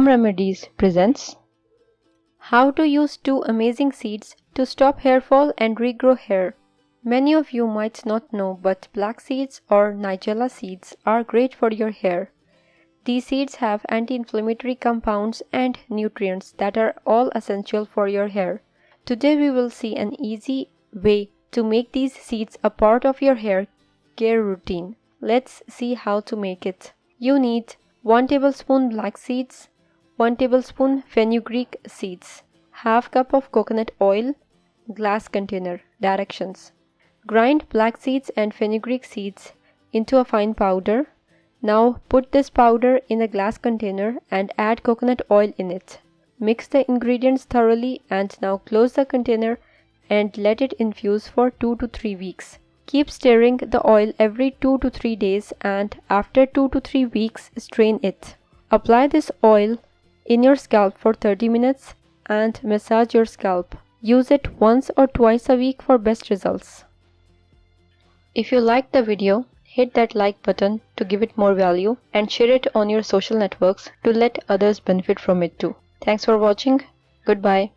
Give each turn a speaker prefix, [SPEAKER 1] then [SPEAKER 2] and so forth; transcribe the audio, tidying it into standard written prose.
[SPEAKER 1] Home Remedies presents how to use 2 amazing seeds to stop hair fall and regrow hair. Many of you might not know, but black seeds or nigella seeds are great for your hair. These seeds have anti-inflammatory compounds and nutrients that are all essential for your hair. Today we will see an easy way to make these seeds a part of your hair care routine. Let's see how to make it. You need 1 tablespoon black seeds, 1 tablespoon fenugreek seeds, half cup of coconut oil, glass container. Directions. Grind black seeds and fenugreek seeds into a fine powder. Now put this powder in a glass container and add coconut oil in it. Mix the ingredients thoroughly and now close the container and let it infuse for 2 to 3 weeks. Keep stirring the oil every 2 to 3 days and after 2 to 3 weeks strain it. Apply this oil in your scalp for 30 minutes and massage your scalp. Use it once or twice a week for best results. If you liked the video, hit that like button to give it more value and share it on your social networks to let others benefit from it too. Thanks for watching. Goodbye.